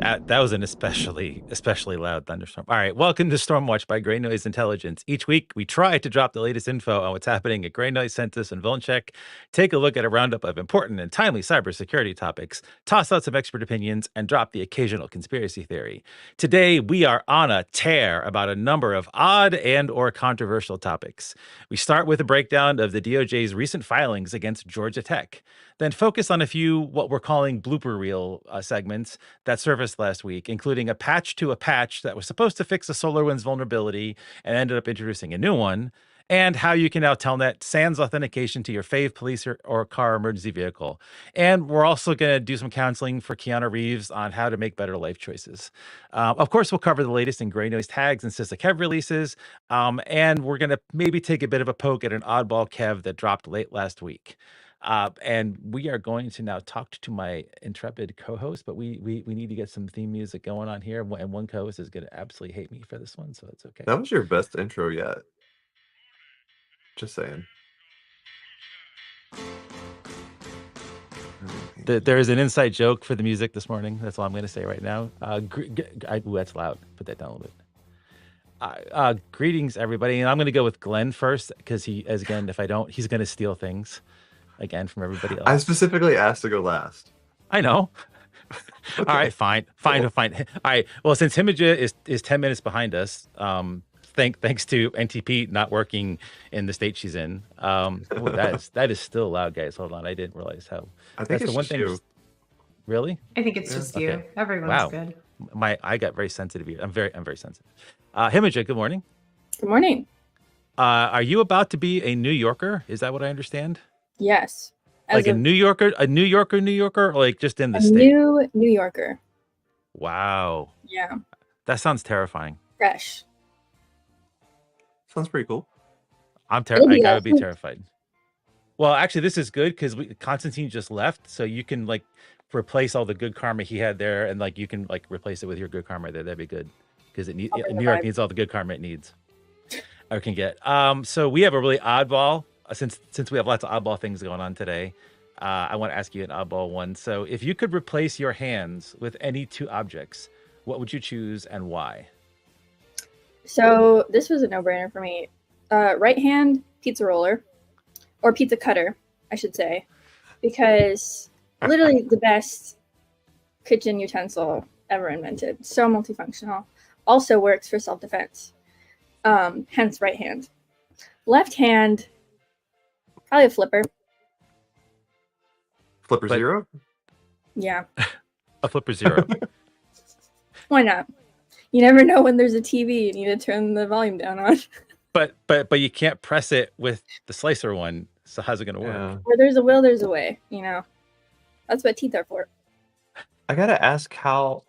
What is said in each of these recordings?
That was an especially loud thunderstorm. All right, welcome to Stormwatch by Gray Noise Intelligence. Each week, we try to drop the latest info on what's happening at Gray Noise Census and Volcheck, take a look at a roundup of important and timely cybersecurity topics, toss out some expert opinions, and drop the occasional conspiracy theory. Today, we are on a tear about a number of odd and/or controversial topics. We start with a breakdown of the DOJ's recent filings against Georgia Tech, then focus on a few what we're calling blooper reel segments that surfaced last week, including a patch to a patch that was supposed to fix a SolarWinds vulnerability and ended up introducing a new one, and how you can now telnet SANS authentication to your fave police or car emergency vehicle. And we're also going to do some counseling for Keanu Reeves on how to make better life choices. Of course, we'll cover the latest in Gray Noise tags and CISA KEV releases, and we're going to maybe take a bit of a poke at an oddball KEV that dropped late last week. And we are going to now talk to my intrepid co-host, but we need to get some theme music going on here. And one co-host is going to absolutely hate me for this one, so it's okay. That was your best intro yet. Just saying. There is an inside joke for the music this morning. That's all I'm going to say right now. That's loud. Put that down a little bit. Greetings, everybody. And I'm going to go with Glenn first because if I don't, he's going to steal things again from everybody else. I specifically asked to go last. I know. Okay. All right, fine. All right. Well, since Himija is 10 minutes behind us, thanks to NTP not working in the state she's in. That is still loud, guys. Hold on, I didn't realize how. I think it's the one thing. You. Really? I think it's just you. Okay. Everyone's good. I got very sensitive here. I'm very sensitive. Himija, good morning. Good morning. Are you about to be a New Yorker? Is that what I understand? Yes. Like a New Yorker, or like just in the state? New Yorker. Wow. Yeah. That sounds terrifying. Fresh. Sounds pretty cool. I would be terrified. Well, actually, this is good because Constantine just left, so you can like replace all the good karma he had there, and like you can like replace it with your good karma there. That'd be good because New York needs all the good karma it needs. Or can get. So we have a really oddball. Since we have lots of oddball things going on today, I want to ask you an oddball one. So if you could replace your hands with any two objects, what would you choose and why? So this was a no-brainer for me. Right hand pizza roller, or pizza cutter, I should say, because literally the best kitchen utensil ever invented. So multifunctional. Also works for self-defense. Hence right hand. Left hand, probably a flipper. Flipper zero? Yeah. A flipper zero. Why not? You never know when there's a TV you need to turn the volume down on. But you can't press it with the slicer one. So how's it going to work? Where there's a will, there's a way. You know, that's what teeth are for. I have to ask how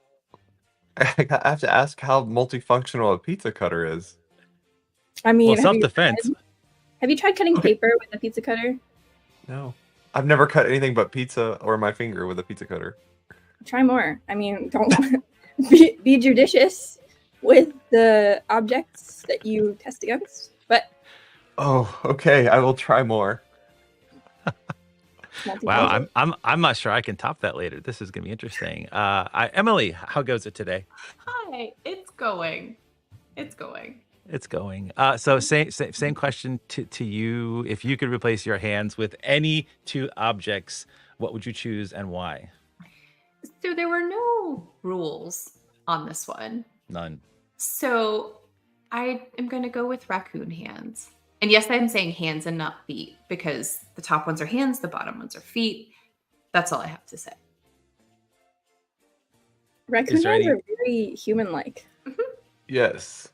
multifunctional a pizza cutter is. I mean, self-defense. Have you tried cutting paper with a pizza cutter? No, I've never cut anything but pizza or my finger with a pizza cutter. Try more. I mean, don't be judicious with the objects that you test against. But okay, I will try more. Wow, I'm not sure I can top that later. This is gonna be interesting. Emily, how goes it today? Hi, it's going. So same question to you. If you could replace your hands with any two objects, what would you choose and why? So there were no rules on this one. None. So I am going to go with raccoon hands. And yes, I'm saying hands and not feet because the top ones are hands, the bottom ones are feet. That's all I have to say. Raccoon hands are very human-like. Mm-hmm. Yes.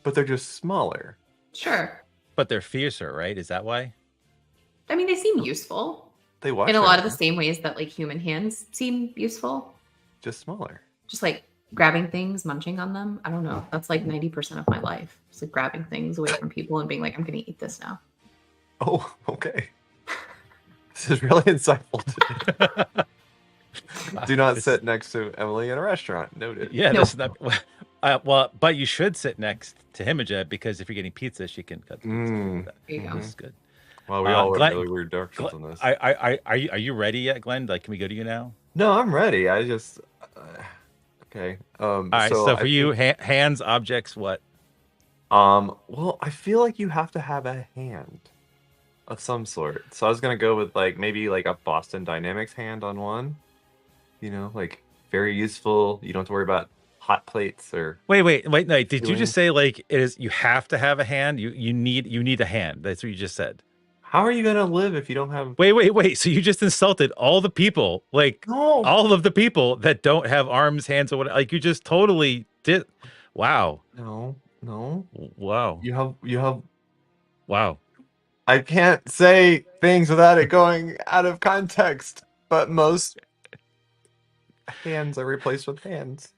But they're just smaller. Sure. But they're fiercer, right? Is that why? I mean, they seem useful. They watch in a lot of the same ways that like human hands seem useful. Just smaller. Just like grabbing things, munching on them. I don't know. That's like 90% of my life. Just like grabbing things away from people and being like, I'm going to eat this now. Oh, okay. This is really insightful today. Do not sit next to Emily in a restaurant. Noted. Yeah, nope. This is not. But you should sit next to Himija because if you're getting pizza, she can cut the pizza. There you go. This is good. Well, we all have really weird directions on this. Are you ready yet, Glenn? Like, can we go to you now? No, I'm ready. I just Okay. All right. So So I for you, think, hands, objects, what? well, I feel like you have to have a hand of some sort. So I was gonna go with like maybe like a Boston Dynamics hand on one. Like very useful. You don't have to worry about hot plates or Wait. No, did you cooling. just say like it is? You have to have a hand. You need a hand. That's what you just said. How are you gonna live if you don't have? Wait. So you just insulted all the people, like No, all of the people that don't have arms, hands, or whatever. Like you just totally did. Wow. no. Wow. You have. Wow. I can't say things without it going out of context, but most hands are replaced with hands.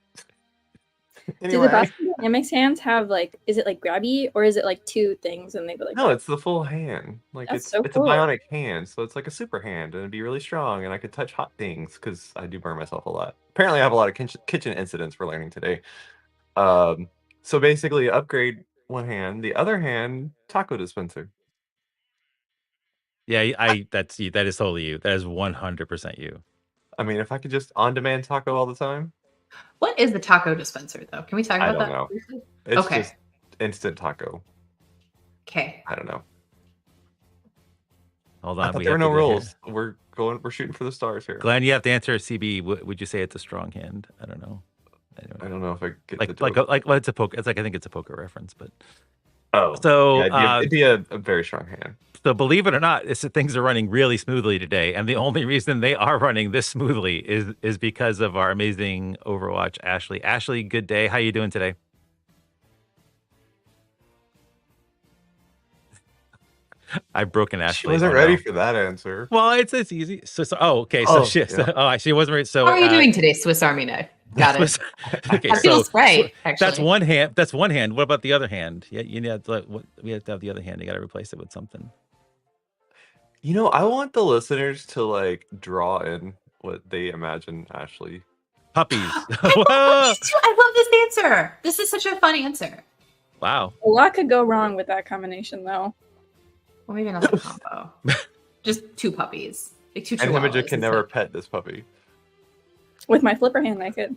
Do the Anyway, Boston Dynamics hands have like, is it like grabby or is it like two things and they go like no, that? it's the full hand. Like That's it's so it's a cool. bionic hand, so it's like a super hand, and it'd be really strong, and I could touch hot things because I do burn myself a lot. Apparently, I have a lot of kitchen incidents we're learning today. So basically, upgrade one hand, the other hand, taco dispenser. Yeah, that's you. That is totally you. That is 100% you. I mean, if I could just on-demand taco all the time, What is the taco dispenser, though? Can we talk I about don't that know. briefly? It's Okay. just instant taco. Okay. I don't know. Hold I on. thought We there were have to no go here. rules. We're shooting for the stars here. Glenn, you have to answer CB. Would you say it's a strong hand? I don't know. I don't know if I get the Like joke. well, it's a poker. It's like I think it's a poker reference, but Oh, so yeah, it'd be a very strong hand. so believe it or not, things are running really smoothly today, and the only reason they are running this smoothly is because of our amazing Overwatch Ashley. Ashley, good day. How you doing today? I've broken Ashley. She wasn't Oh, ready no. for that answer. Well, it's easy. Okay. So Oh, yeah. she wasn't ready. So How are you doing today, Swiss Army knife? Got it. Okay, That feels right, actually. that's one hand. That's one hand. What about the other hand? Yeah, you need to, we have to have the other hand. You got to replace it with something. I want the listeners to like draw in what they imagine Ashley. Puppies. I love this answer. This is such a fun answer. Wow. A lot could go wrong with that combination, though. Well, maybe not the combo. Just two puppies. Like two And chihuahuas. Himajit can It's never like- pet this puppy. With my flipper hand, I could.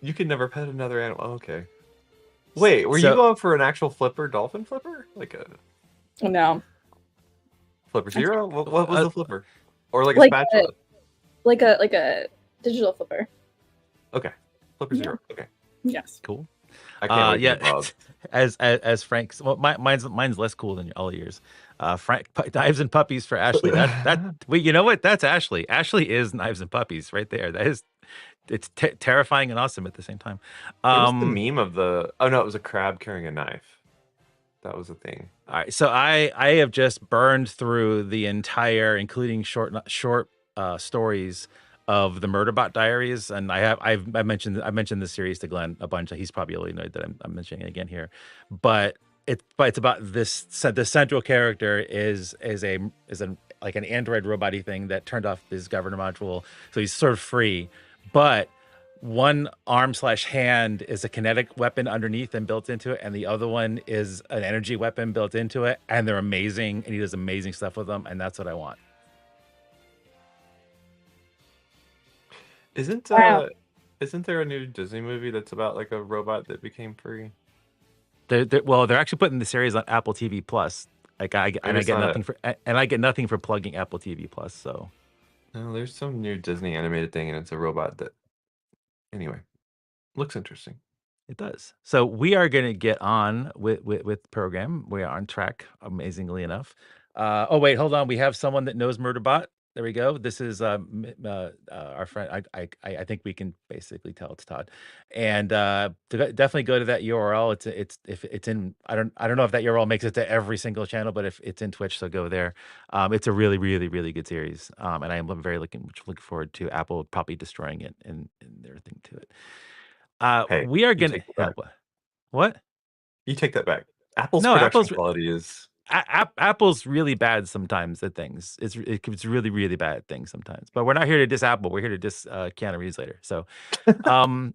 You can never pet another animal. Oh, okay. Wait, were you So- going for an actual flipper, dolphin flipper? Like a No, flipper zero? What was the flipper? Or like a Like spatula? like a digital flipper. Okay. Flipper Yeah. zero. Okay. Yes. Cool. I can't wait Yeah. to be Bob. As Frank's, well, mine's less cool than all yours. Frank, knives and puppies for Ashley. Wait, you know what? That's Ashley. Ashley is knives and puppies right there. It's terrifying and awesome at the same time. What was the meme of the? Oh no, it was a crab carrying a knife. That was a thing. All right, so I have just burned through the entire, including short stories of the Murderbot Diaries, and I mentioned this series to Glenn a bunch. He's probably really annoyed that I'm mentioning it again here, but it's about this. So the central character is like an android robot-y thing that turned off his governor module, so he's sort of free, but one arm/hand is a kinetic weapon underneath and built into it, and the other one is an energy weapon built into it, and they're amazing, and he does amazing stuff with them, and that's what I want. Isn't Wow. isn't there a new Disney movie that's about like a robot that became free? They're actually putting the series on Apple TV Plus. Like I get saw nothing for plugging Apple TV Plus. So No, there's some new Disney animated thing, and it's a robot that. Anyway, looks interesting. it does. So we are going to get on with the program. We are on track, amazingly enough. Oh wait, hold on. We have someone that knows Murderbot. There we go. This is our friend. I think we can basically tell it's Todd, and definitely go to that URL. It's if it's in. I don't know if that URL makes it to every single channel, but if it's in Twitch, so go there. It's a really really good series, and I am very looking forward to Apple probably destroying it and their thing to it. Hey, we are you gonna take that back. what? You take that back. Apple's No, production Apple's quality is Apple's really bad sometimes at things. It's really really bad at things sometimes. But we're not here to diss Apple. We're here to diss Keanu Reeves later. So, um,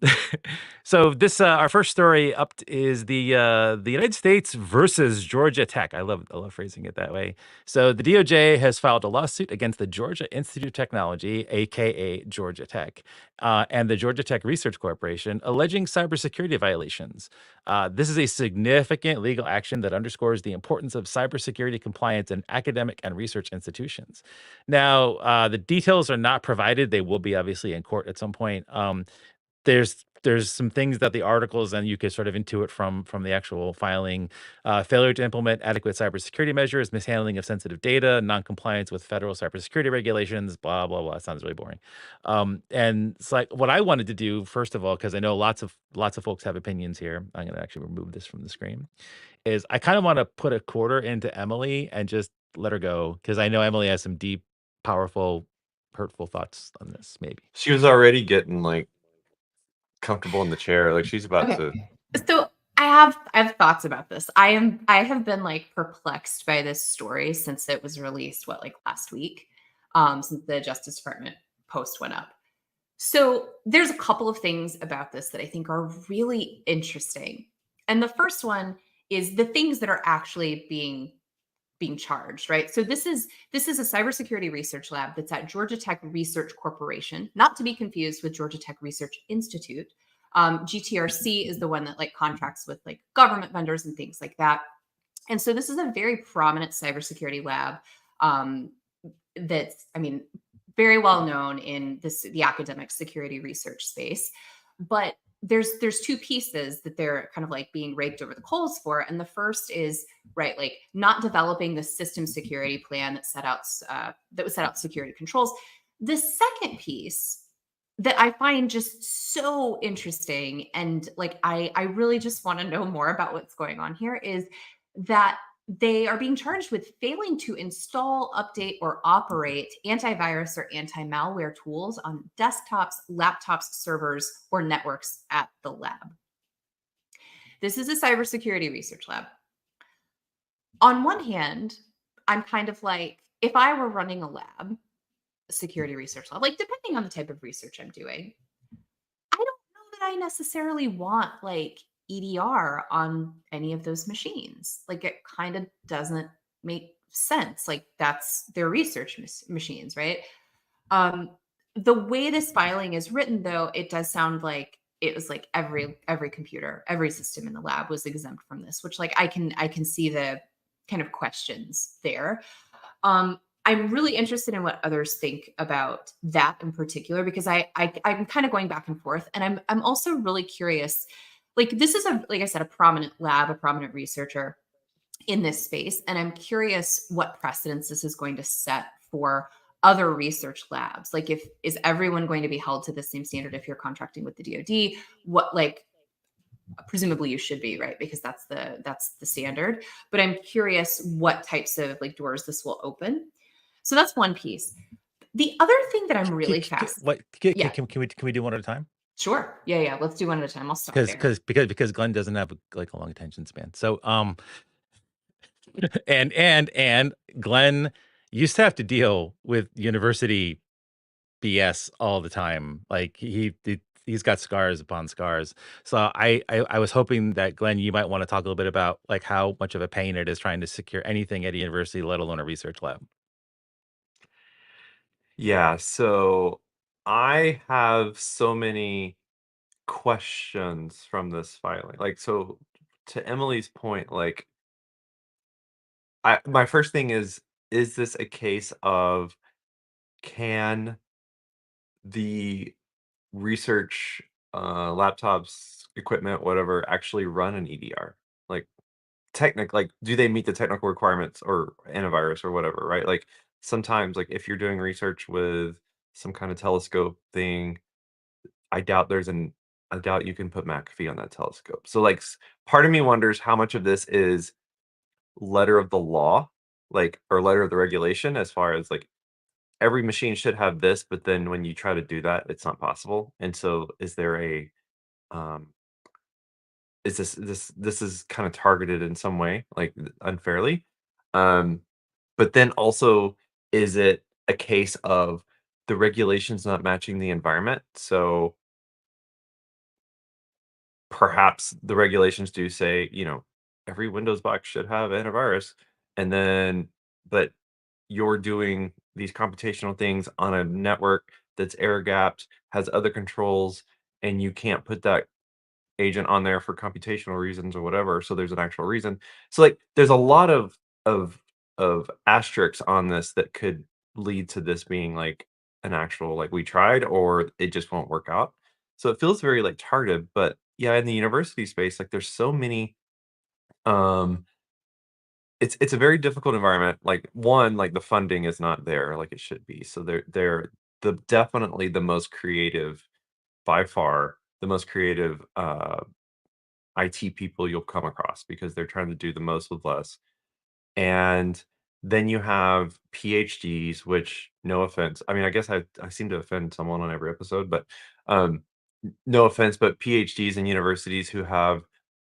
so this our first story up is the United States versus Georgia Tech. I love phrasing it that way. So the DOJ has filed a lawsuit against the Georgia Institute of Technology, aka Georgia Tech, and the Georgia Tech Research Corporation, alleging cybersecurity violations. This is a significant legal action that underscores the importance of cybersecurity compliance in academic and research institutions. Now, the details are not provided. They will be obviously in court at some point. There's some things that the articles and you could sort of intuit from the actual filing. Failure to implement adequate cybersecurity measures, mishandling of sensitive data, noncompliance with federal cybersecurity regulations, blah blah blah. It sounds really boring. And it's like what I wanted to do first of all, because I know lots of folks have opinions here. I'm going to actually remove this from the screen. Is I kind of want to put a quarter into Emily and just let her go because I know Emily has some deep, powerful, hurtful thoughts on this. Maybe. She was already getting like comfortable in the chair, like she's about to. Okay. So I have thoughts about this. I have been like perplexed by this story since it was released, like last week, since the Justice Department post went up. So there's a couple of things about this that I think are really interesting. And the first one is the things that are actually being charged, right? So this is a cybersecurity research lab that's at Georgia Tech Research Corporation, not to be confused with Georgia Tech Research Institute. GTRC is the one that like contracts with like government vendors and things like that. And so this is a very prominent cybersecurity lab that's, I mean, very well known in the academic security research space. But there's two pieces that they're kind of like being raked over the coals for. And the first is right, like not developing the system security plan that would set out security controls. The second piece that I find just so interesting and like I really just want to know more about what's going on here is that they are being charged with failing to install, update, or operate antivirus or anti-malware tools on desktops, laptops, servers, or networks at the lab. This is a cybersecurity research lab. On one hand, I'm kind of like, if I were running a lab, a security research lab, like depending on the type of research I'm doing, I don't know that I necessarily want like EDR on any of those machines. Like it kind of doesn't make sense. Like that's their research machines, right? The way this filing is written, though, it does sound like it was like every computer, every system in the lab was exempt from this, which like I can see the kind of questions there. I'm really interested in what others think about that in particular because I'm kind of going back and forth, and I'm also really curious. Like this is like I said, a prominent lab, a prominent researcher in this space, and I'm curious what precedence this is going to set for other research labs. Like, is everyone going to be held to the same standard if you're contracting with the DoD? What like presumably you should be, right? Because that's the standard. But I'm curious what types of like doors this will open. So that's one piece. The other thing that I'm really fascinated. Yeah. Can we do one at a time? Sure. Yeah. Let's do one at a time. I'll stop because Glenn doesn't have like a long attention span. So and Glenn used to have to deal with university BS all the time. Like he's got scars upon scars. So I was hoping that Glenn, you might want to talk a little bit about like how much of a pain it is trying to secure anything at a university, let alone a research lab. Yeah, so I have so many questions from this filing. Like, so to Emily's point, like, my first thing is this a case of can the research laptops, equipment, whatever, actually run an EDR? Like, like, do they meet the technical requirements or antivirus or whatever, right? Like, sometimes, like, if you're doing research with some kind of telescope thing, I doubt I doubt you can put McAfee on that telescope. So, like, part of me wonders how much of this is letter of the law, like, or letter of the regulation, as far as like every machine should have this, but then when you try to do that, it's not possible. And so, is there um, is this is kind of targeted in some way, like unfairly? But then also, is it a case of the regulations not matching the environment? So perhaps the regulations do say, every Windows box should have antivirus, and then but you're doing these computational things on a network that's air gapped, has other controls, and you can't put that agent on there for computational reasons or whatever, so there's an actual reason. So, like, there's a lot of of asterisks on this that could lead to this being, like, an actual, like, "We tried," or it just won't work out. So it feels very, like, targeted, but, yeah, in the university space, like, there's so many, um it's a very difficult environment. Like, one, like, the funding is not there like it should be, so they're the definitely the most creative, by far, the most creative, IT people you'll come across because they're trying to do the most with less. And then you have PhDs, which, no offense, I mean, I guess I seem to offend someone on every episode, but no offense, but PhDs in universities who have,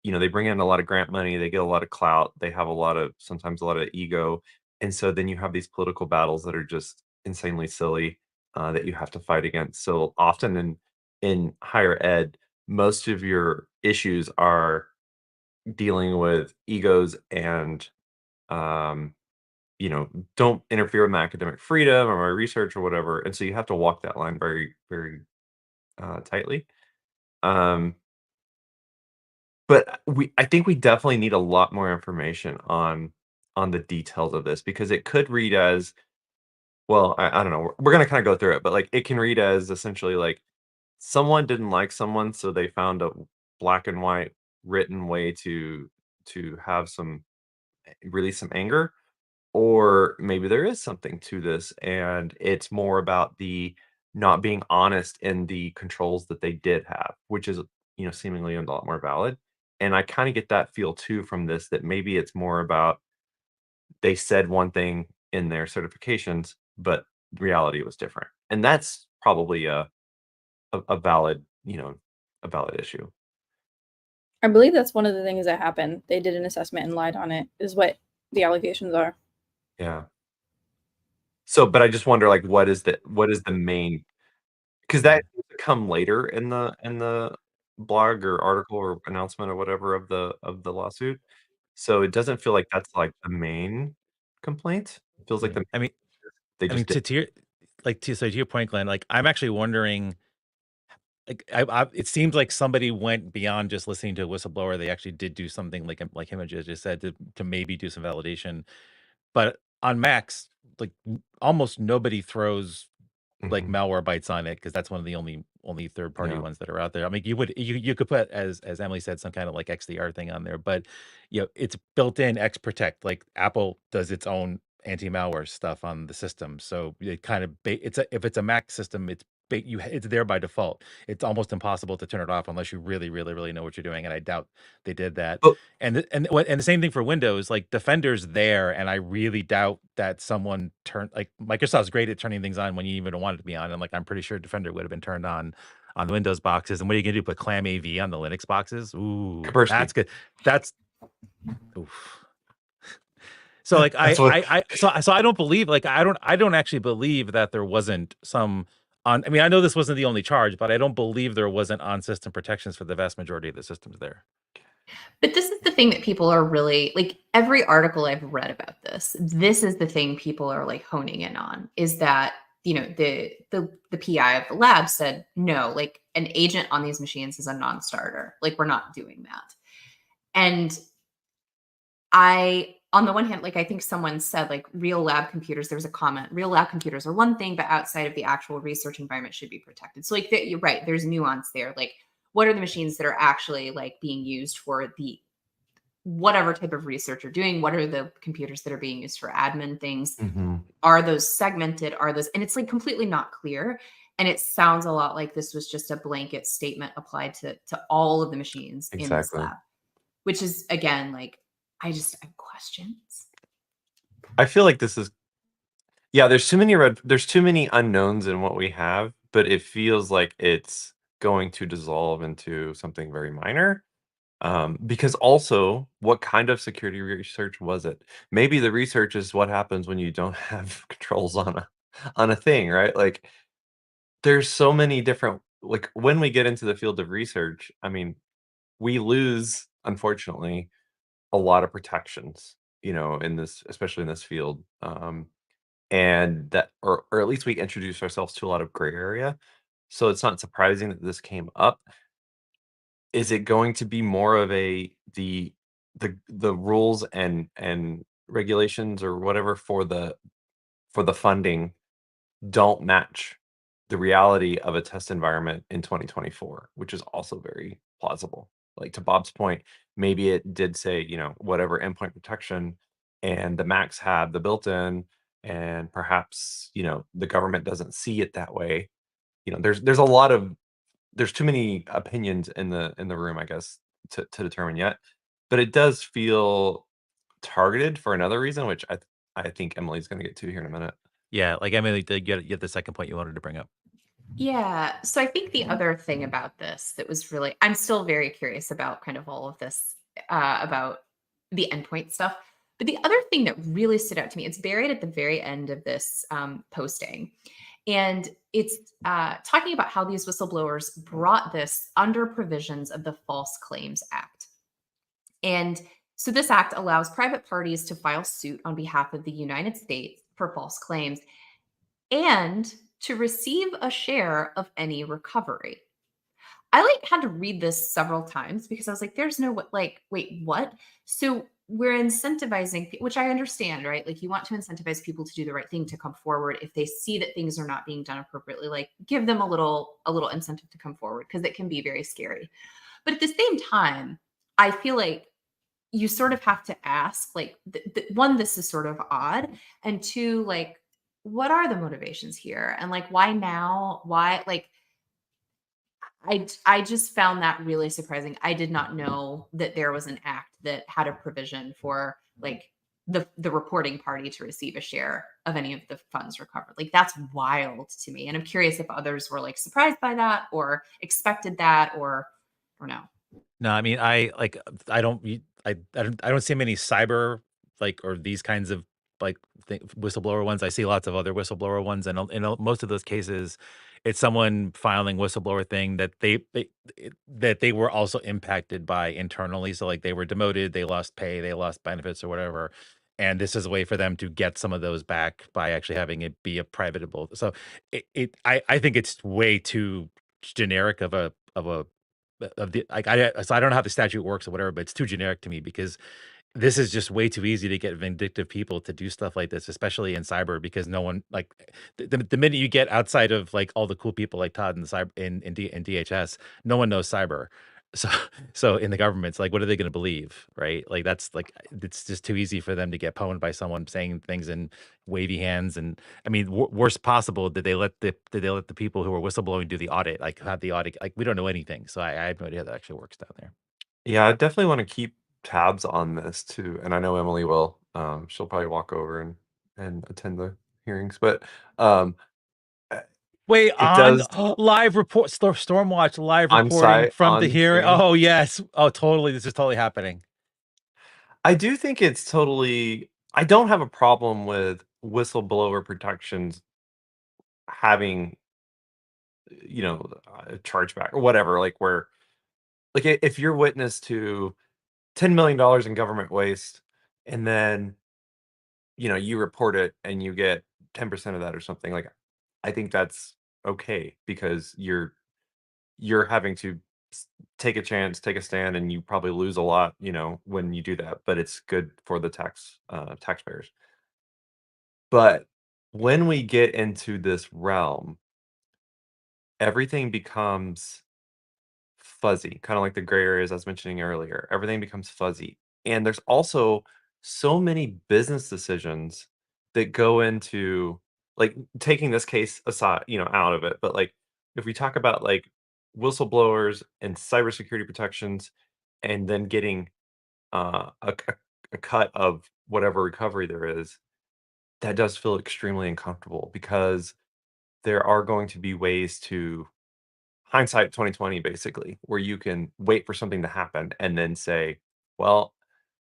they bring in a lot of grant money, they get a lot of clout, they have sometimes a lot of ego. And so then you have these political battles that are just insanely silly, that you have to fight against. So often in higher ed, most of your issues are dealing with egos and, um, don't interfere with my academic freedom or my research or whatever. And so you have to walk that line very, very tightly. Um, but I think we definitely need a lot more information on the details of this because it could read as, well, I don't know. We're gonna kind of go through it, but like it can read as essentially like someone didn't like someone, so they found a black and white written way to have some release some anger. Or maybe there is something to this, and it's more about the not being honest in the controls that they did have, which is, seemingly a lot more valid. And I kind of get that feel too from this that maybe it's more about they said one thing in their certifications, but reality was different. And that's probably a valid, a valid issue. I believe that's one of the things that happened. They did an assessment and lied on it, is what the allegations are. Yeah. So, but I just wonder, like, what is the main. 'Cause that seems to come later in the blog or article or announcement or whatever of the lawsuit. So it doesn't feel like that's, like, the main complaint. It feels like Yeah. they I mean, just did. to your to your point, Glenn, like, I'm actually wondering, like, it seems like somebody went beyond just listening to a whistleblower. They actually did do something like him just said to maybe do some validation. But on Macs, like, almost nobody throws like Mhm. malware bytes on it because that's one of the only third party Yeah. ones that are out there. I mean, you could put, as Emily said, some kind of like XDR thing on there, but it's built in X Protect. Like, Apple does its own anti malware stuff on the system, so it kind of if it's a Mac system, it's there by default. It's almost impossible to turn it off unless you really, really, really know what you're doing, and I doubt they did that. But And the same thing for Windows, like, Defender's there, and I really doubt that someone turned, like, Microsoft's great at turning things on when you even don't want it to be on, and, like, I'm pretty sure Defender would have been turned on the Windows boxes, and what are you gonna do, put Clam AV on the Linux boxes? Ooh, Kaspersky. that's good. That's oof. So, like, That's what. so I don't believe, like, I don't actually believe that there wasn't some on I mean, I know this wasn't the only charge, but I don't believe there wasn't on system protections for the vast majority of the systems there. But this is the thing that people are really like, every article I've read about this is the thing people are like honing in on, is that, the PI of the lab said, no, like, an agent on these machines is a non-starter. Like, we're not doing that. And on the one hand, like, I think someone said, like, real lab computers, there was a comment, real lab computers are one thing, but outside of the actual research environment should be protected. So, like, you're right, there's nuance there. Like, what are the machines that are actually like being used for the whatever type of research you're doing? What are the computers that are being used for admin things? Mhm. Are those segmented? Are those, and it's like completely not clear. And it sounds a lot like this was just a blanket statement applied to all of the machines in this Exactly. lab, which is, again, like, I just have questions. I feel like this is, yeah, there's too many unknowns in what we have, but it feels like it's going to dissolve into something very minor. Because also, what kind of security research was it? Maybe the research is what happens when you don't have controls on a thing, right? Like, there's so many different like when we get into the field of research, I mean, we lose, unfortunately, a lot of protections, in this, especially in this field. And that, or at least we introduce ourselves to a lot of gray area. So it's not surprising that this came up. Is it going to be more of the rules and regulations or whatever for the funding don't match the reality of a test environment in 2024, which is also very plausible. Like to Bob's point, maybe it did say, whatever endpoint protection and the Macs had the built-in, and perhaps, the government doesn't see it that way. There's a lot of there's too many opinions in the room, I guess, to determine yet. But it does feel targeted for another reason, which I think Emily's gonna get to here in a minute. Yeah, like Emily, did get the second point you wanted to bring up. Yeah. So I think the other thing about this that was really, I'm still very curious about kind of all of this, about the endpoint stuff. But the other thing that really stood out to me, it's buried at the very end of this posting. And it's talking about how these whistleblowers brought this under provisions of the False Claims Act. And so this act allows private parties to file suit on behalf of the United States for false claims and to receive a share of any recovery. I had to read this several times because I was like, there's no wait, what? So we're incentivizing, which I understand, right? Like you want to incentivize people to do the right thing, to come forward if they see that things are not being done appropriately, like give them a little incentive to come forward because it can be very scary. But at the same time, I feel like you sort of have to ask, like, one, this is sort of odd, and two, like, what are the motivations here, and like, why now? Why, like, I just found that really surprising. I did not know that there was an act that had a provision for like the reporting party to receive a share of any of the funds recovered. Like that's wild to me, and I'm curious if others were like surprised by that or expected that or no. No, I mean, I don't, I don't see many cyber like or these kinds of like whistleblower ones. I see lots of other whistleblower ones, and in most of those cases, it's someone filing whistleblower thing that that they were also impacted by internally. So like they were demoted, they lost pay, they lost benefits or whatever. And this is a way for them to get some of those back by actually having it be a privatable. So I think it's way too generic of the like I don't know how the statute works or whatever, but it's too generic to me because this is just way too easy to get vindictive people to do stuff like this, especially in cyber, because no one like the minute you get outside of like all the cool people like Todd in the cyber in DHS, no one knows cyber. So so in the government, it's like, what are they going to believe, right? Like that's like it's just too easy for them to get pwned by someone saying things in wavy hands. And I mean, worst possible, did they let the people who were whistleblowing do the audit, like have the audit? Like we don't know anything, so I have no idea how that actually works down there. Yeah, I definitely wanna keep tabs on this too, and I know Emily will. She'll probably walk over and attend the hearings, but, uh, Wait, it on does live report, Stormwatch live reporting on-site, from the on hearing. screen. Oh yes. Oh, totally. This is totally happening. I do think it's totally I don't have a problem with whistleblower protections having, a chargeback or whatever, like, where like, I if you're witness to $10 million in government waste, and then, you report it and you get 10% of that or something, like, I think that's okay because you're having to take a chance, take a stand, and you probably lose a lot, when you do that, but it's good for the taxpayers. But when we get into this realm, everything becomes fuzzy, kind of like the gray areas I was mentioning earlier. Everything becomes fuzzy. And there's also so many business decisions that go into like taking this case aside, out of it. But like if we talk about like whistleblowers and cybersecurity protections and then getting a cut of whatever recovery there is, that does feel extremely uncomfortable because there are going to be ways to hindsight 2020, basically, where you can wait for something to happen and then say, well,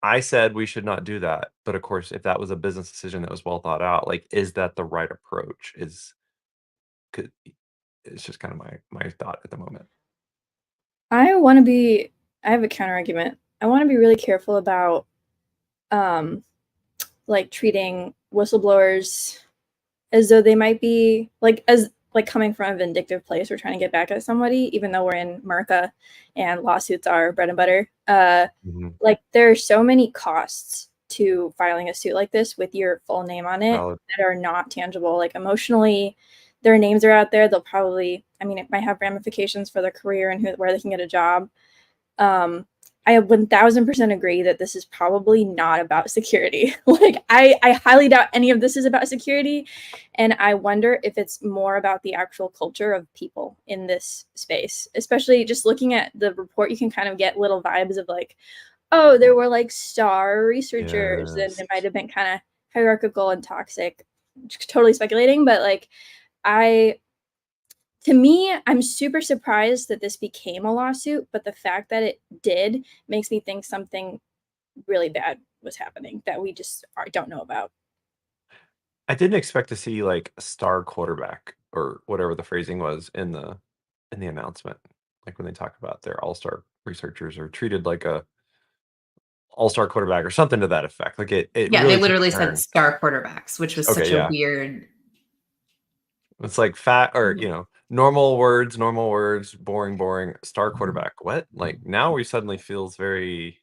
I said we should not do that. But of course, if that was a business decision that was well thought out, like, is that the right approach? Could it's just kind of my thought at the moment. I have a counter argument. I want to be really careful about like treating whistleblowers as though they might be like coming from a vindictive place. We're trying to get back at somebody, even though we're in America and lawsuits are bread and butter. Like there are so many costs to filing a suit like this with your full name on it that are not tangible. Like emotionally, their names are out there. They'll probably, I mean, it might have ramifications for their career and where they can get a job. I 1000% agree that this is probably not about security. Like I highly doubt any of this is about security. And I wonder if it's more about the actual culture of people in this space, especially just looking at the report, you can kind of get little vibes of like, oh, there were like star researchers and it might have been kind of hierarchical and toxic. Totally speculating, but like to me, I'm super surprised that this became a lawsuit, but the fact that it did makes me think something really bad was happening that we just don't know about. I didn't expect to see like a star quarterback or whatever the phrasing was in the announcement. Like when they talk about their all-star researchers are treated like a all-star quarterback or something to that effect. Like it Yeah, really they took a literally said turn. star quarterbacks, which was Okay, such a yeah. weird. It's like fat or normal words, boring, star quarterback. What? Like now we suddenly feels very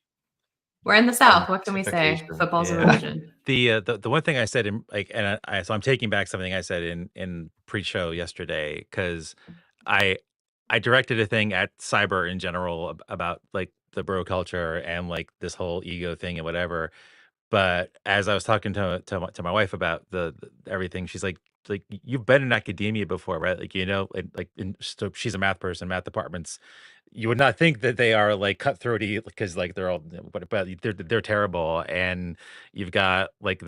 We're in the South. What can we say? pontification. Football's a Yeah. religion. The one thing I said in like, and so I'm taking back something I said in pre-show yesterday because I I directed a thing at cyber in general about like the bro culture and like this whole ego thing and whatever. But as I was talking to my wife about everything, she's like you've been in academia before, right? Like so she's a math person, math departments. You would not think that they are like cutthroaty because like they're all, but they're terrible. And you've got like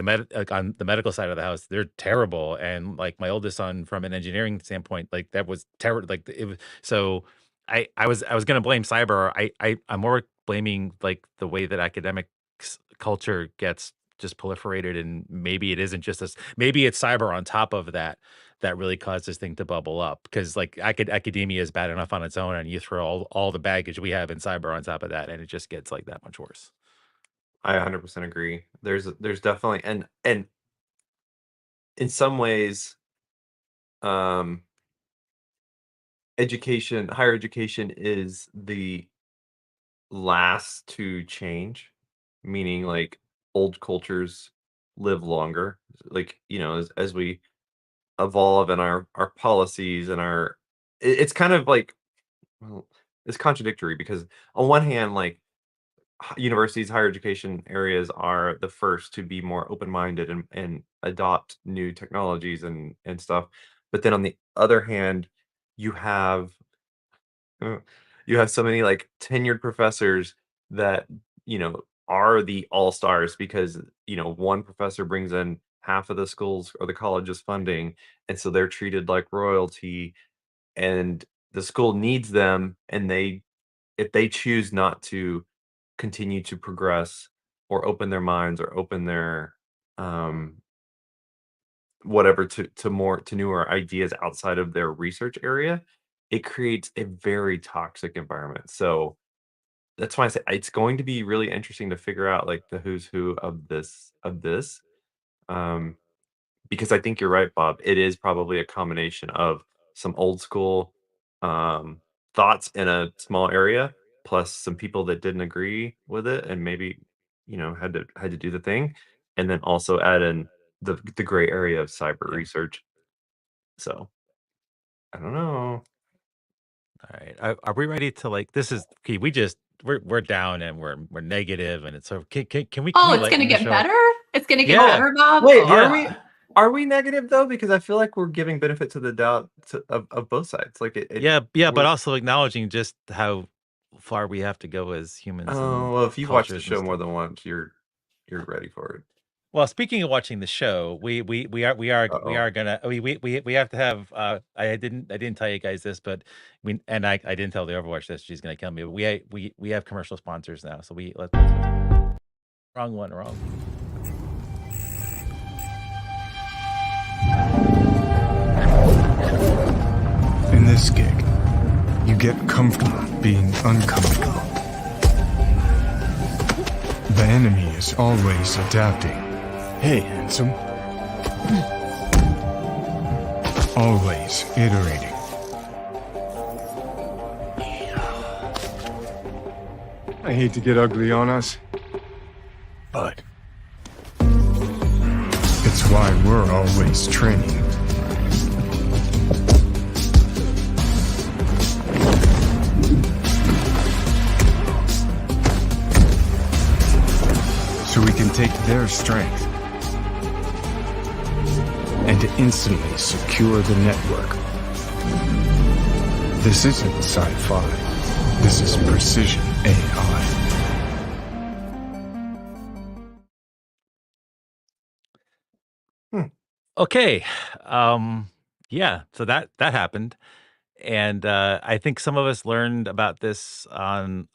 on the medical side of the house, they're terrible. And like my oldest son, from an engineering standpoint, like that was terrible. Like it was so. I was gonna blame cyber. I'm more blaming like the way that academic culture gets just proliferated, and maybe it isn't just maybe it's cyber on top of that that really caused this thing to bubble up because like academia is bad enough on its own, and you throw all the baggage we have in cyber on top of that, and it just gets like that much worse. I 100% agree. There's definitely and in some ways um higher education is the last to change, meaning like old cultures live longer. Like, as we evolve in our policies and it's kind of like, well, it's contradictory because on one hand, like universities, higher education areas are the first to be more open-minded and adopt new technologies and stuff. But then on the other hand, you have uh, you have so many like tenured professors that are the all-stars because one professor brings in half of the schools or the college's funding, and so they're treated like royalty, and the school needs them, and if they choose not to continue to progress or open their minds or open their um whatever to newer ideas outside of their research area, it creates a very toxic environment. So that's why I say it's going to be really interesting to figure out like the who's who of this. Um, because I think you're right, Bob. It is probably a combination of some old school um, thoughts in a small area, plus some people that didn't agree with it, and maybe had to do the thing, and then also add in the gray area of cyber Yeah. research. So I don't know. All right, are we ready to like? This is okay. We're down and we're negative, and it's so can Oh, we it's gonna lighten the get show? better. It's gonna get Yeah, better, Bob. Wait, Oh are God. we? Are we negative though? Because I feel like we're giving benefit to the doubt of both sides. Like yeah, but we're. also acknowledging just how far we have to go as humans and Oh, well, if you've watched the cultures and show more stuff. than once, you're ready for it. Well, speaking of watching the show, we Uh-oh. are gonna we have to have I didn't tell you guys this, but I didn't tell the Overwatch this. She's gonna kill me. But we have commercial sponsors now, so let's wrong one wrong. In this gig, you get comfortable being uncomfortable. The enemy is always adapting. Hey, handsome. Always iterating. I hate to get ugly on us, but it's why we're always training. So we can take their strength and instantly secure the network. This isn't sci-fi. This is precision AI. Okay, yeah. So that happened, and I think some of us learned about this on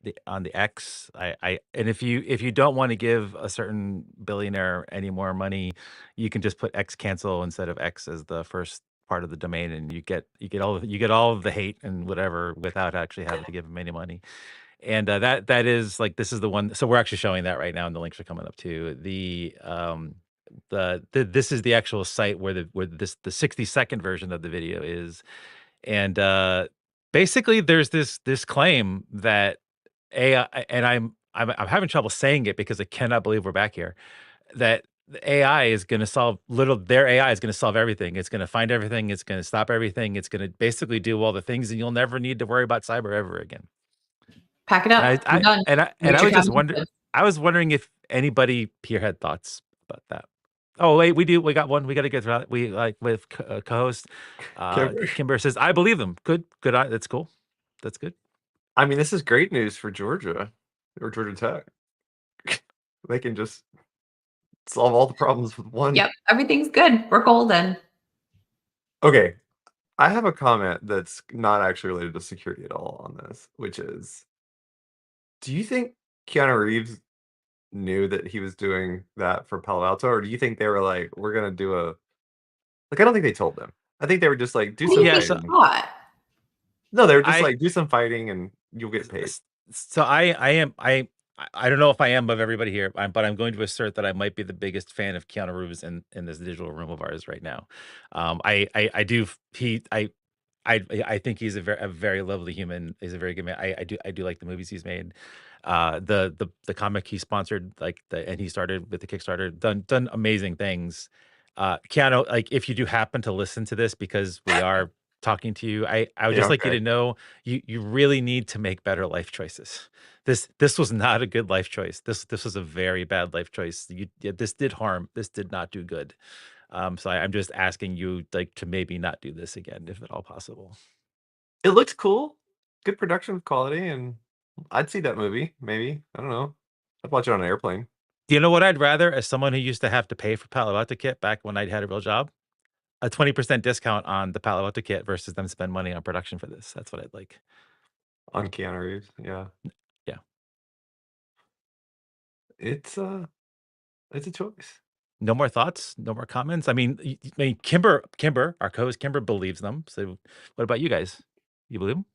the X. And if you don't want to give a certain billionaire any more money, you can just put X cancel instead of X as the first part of the domain, and you get all of the hate and whatever without actually having to give them any money. And that is like this is the one. So we're actually showing that right now, and the links are coming up too. This is the actual site where the 60-second version of the video is, and basically there's this claim that AI, and I'm having trouble saying it because I cannot believe we're back here, that the AI is going to solve their AI is going to solve everything. It's going to find everything. It's going to stop everything. It's going to basically do all the things, and you'll never need to worry about cyber ever again. Pack it And up. I'm done. I Get your was just cabin. I was wondering if anybody here had thoughts about that. Oh wait, we do. We got one. We got to get through that. We like with co-host Kimber. Kimber says, "I believe them." Good. That's cool. That's good. I mean, this is great news for Georgia or Georgia Tech. They can just solve all the problems with one. Yep, everything's good. We're golden. Okay, I have a comment that's not actually related to security at all on this, which is, do you think Keanu Reeves knew that he was doing that for Palo Alto, or do you think they were like, "We're gonna do a" like, I don't think they told them. I think they were just like, "Do What do some you Yeah. think So he fighting." thought? No, they were just I like, "Do some fighting and you'll get paid." so I am I don't know if I am of everybody here, but I'm going to assert that I might be the biggest fan of Keanu Reeves in this digital room of ours right now. I do he I think he's a very lovely human. He's a very good man. I do like the movies he's made. The comic he sponsored, and he started with the Kickstarter, done amazing things. Keanu, like if you do happen to listen to this because we are talking to you, I would Yeah, just like you okay. to know you really need to make better life choices. This was not a good life choice. This was a very bad life choice. This did harm. This did not do good. So I'm just asking you like to maybe not do this again, if at all possible. It looks cool. Good production quality, and I'd see that movie, maybe. I don't know. I'd watch it on an airplane. Do you know what I'd rather, as someone who used to have to pay for Palo Alto Kit back when I had a real job? A 20% discount on the Palo Alto Kit versus them spend money on production for this. That's what I'd like. On Keanu Reeves, yeah. Yeah. It's a choice. No more thoughts? No more comments? I mean, Kimber, our co-host Kimber believes them. So what about you guys? You believe them?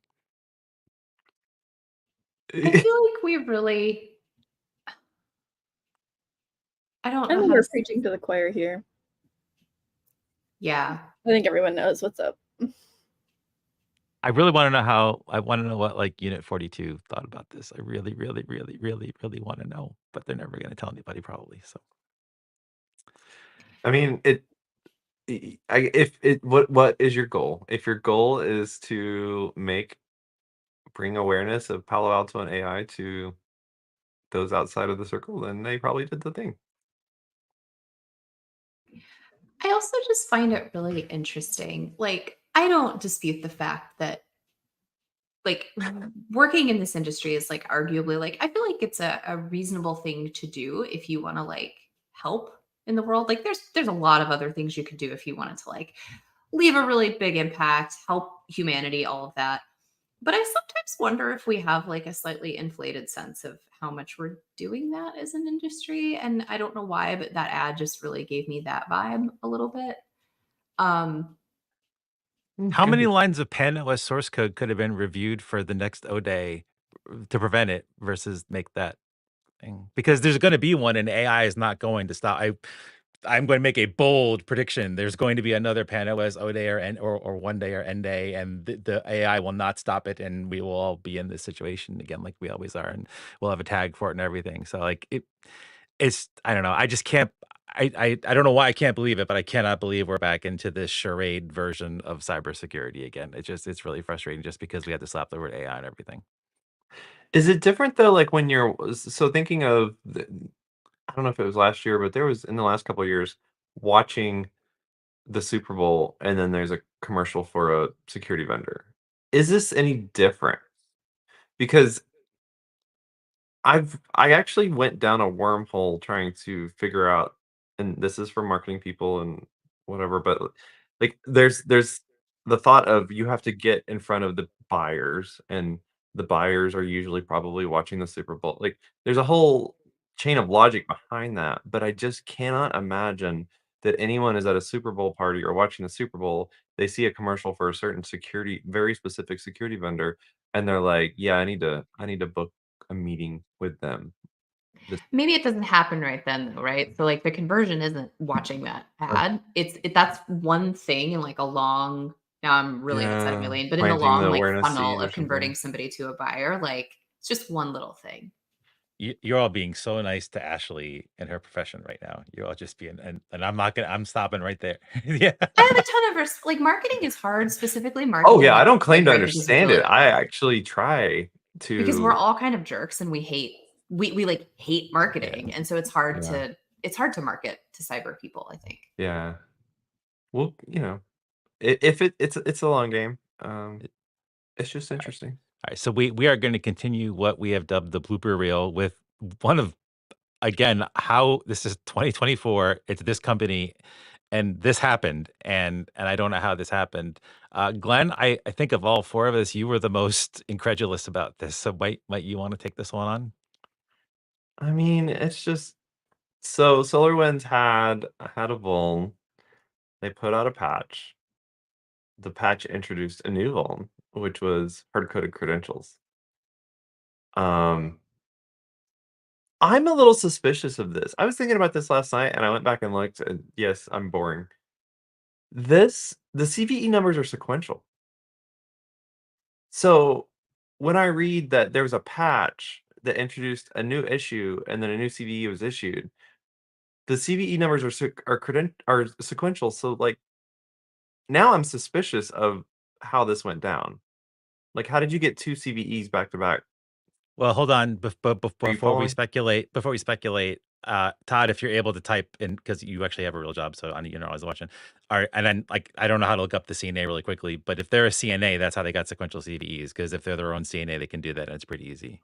I feel like we really I don't I know think how we're to preaching to the choir here. Yeah. I think everyone knows what's up. I really want to know what like Unit 42 thought about this. I really, really, really, really, really want to know, but they're never going to tell anybody probably. So I mean, if it what is your goal? If your goal is to bring awareness of Palo Alto and AI to those outside of the circle, then they probably did the thing. I also just find it really interesting. Like, I don't dispute the fact that like working in this industry is like arguably like I feel like it's a reasonable thing to do if you want to like help in the world. Like there's a lot of other things you could do if you wanted to like leave a really big impact, help humanity, all of that. But I sometimes wonder if we have like a slightly inflated sense of how much we're doing that as an industry. And I don't know why, but that ad just really gave me that vibe a little bit. Um, How many Good. lines of PanOS source code could have been reviewed for the next O day to prevent it versus make that thing? Because there's going to be one, and AI is not going to stop. I'm going to make a bold prediction. There's going to be another PanOS O day or 1 day or N day, and the AI will not stop it, and we will all be in this situation again, like we always are, and we'll have a tag for it and everything. So like it's I don't know. I just can't. I don't know why I can't believe it, but I cannot believe we're back into this charade version of cybersecurity again. It's really frustrating just because we had to slap the word AI and everything. Is it different though, like when you're so thinking of I don't know if it was last year, but there was in the last couple of years watching the Super Bowl and then there's a commercial for a security vendor. Is this any different? Because I actually went down a wormhole trying to figure out, and this is for marketing people and whatever, but like there's the thought of you have to get in front of the buyers, and the buyers are usually probably watching the Super Bowl. Like there's a whole chain of logic behind that, but I just cannot imagine that anyone is at a Super Bowl party or watching the Super Bowl, they see a commercial for a certain security, very specific security vendor, and they're like, "Yeah, I need to book a meeting with them." This Maybe it doesn't happen right then though, right? So like the conversion isn't watching that or ad. That's one thing in like a long, now I'm really outside of my yeah, lane, but in the planting the long like awareness funnel seed or of converting something. somebody to a buyer, like it's just one little thing. You're all being so nice to Ashley and her profession right now. You're all just being, and I'm not gonna. I'm stopping right there. Yeah. I have a ton of like marketing is hard, specifically Oh, marketing yeah, and I don't claim to right? Because understand it. really I actually try because we're to all kind of jerks and we hate we like hate yeah, marketing. And so yeah, it's hard to market to cyber people, I think. yeah. Well, I if it's a long game. It's just interesting. All right, so we are going to continue what we have dubbed the blooper reel with one of again how this is 2024. It's this company, and this happened, and I don't know how this happened. Glenn, I think of all four of us, you were the most incredulous about this. So might you want to take this one on? I mean, it's just so SolarWinds had a vuln. They put out a patch. The patch introduced a new vuln, which was hard-coded credentials. Um, I'm a little suspicious of this. I was thinking about this last night, and I went back and looked, and yes, I'm boring. The CVE numbers are sequential. So when I read that there was a patch that introduced a new issue and then a new CVE was issued, the CVE numbers are sequential. So like now I'm suspicious of how this went down. Like, how did you get two CVEs back to back? Well, hold on. Are you Before following? we speculate, Todd, if you're able to type in, because you actually have a real job, so I was watching. All right, and then like I don't know how to look up the CNA really quickly, but if they're a CNA, that's how they got sequential CVEs. Because if they're their own CNA, they can do that, and it's pretty easy.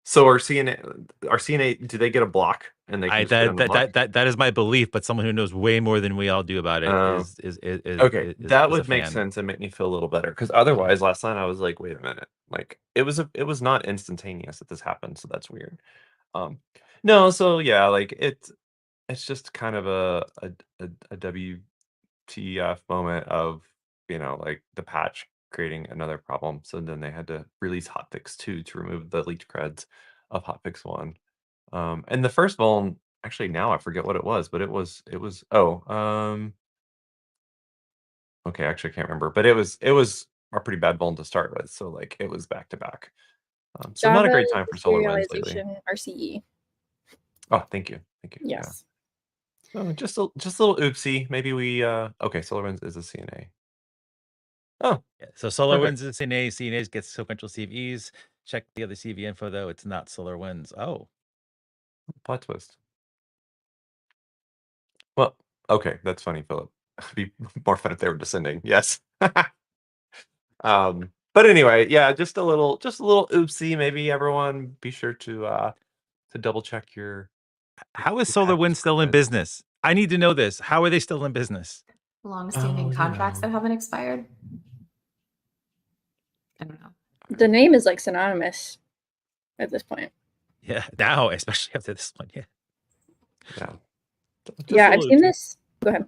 So our CNA, do they get a block and they can I just get on the block? that is my belief, but someone who knows way more than we all do about it Oh, okay, that is a would make fan. sense and make me feel a little better. Because otherwise, last night I was like, "Wait a minute." Like, it was not instantaneous that this happened, so that's weird. Um, no, so yeah, like, it's just kind of a WTF moment of, like, the patch creating another problem, so then they had to release hotfix 2 to remove the leaked creds of hotfix 1. And the first vuln actually, now I forget what it was, but okay, actually, I can't remember, but it was a pretty bad vuln to start with, so, like, it was back to back. So not a Java great time for SolarWinds lately. serialization RCE. Oh, thank you, thank you, yeah. Yes. So just a little oopsie, maybe okay, SolarWinds is a CNA. Oh, Yeah, so perfect. SolarWinds is CNA. CNAs get sequential CVEs. Check the other CV info though; it's not SolarWinds. Oh, Plot twist. Well, okay, that's funny, Philip. It'd be more fun if they were descending, yes. But anyway, yeah, just a little oopsie. Maybe everyone be sure to double check your How is Who had SolarWinds still in scripts? business? I need to know this. How are they still in business? Long-standing Oh, you contracts that know. haven't expired. I don't know. The name is like synonymous at this point. Yeah, now, especially after this one. Yeah. Yeah. Just Yeah, a I've little seen too- this. Go ahead.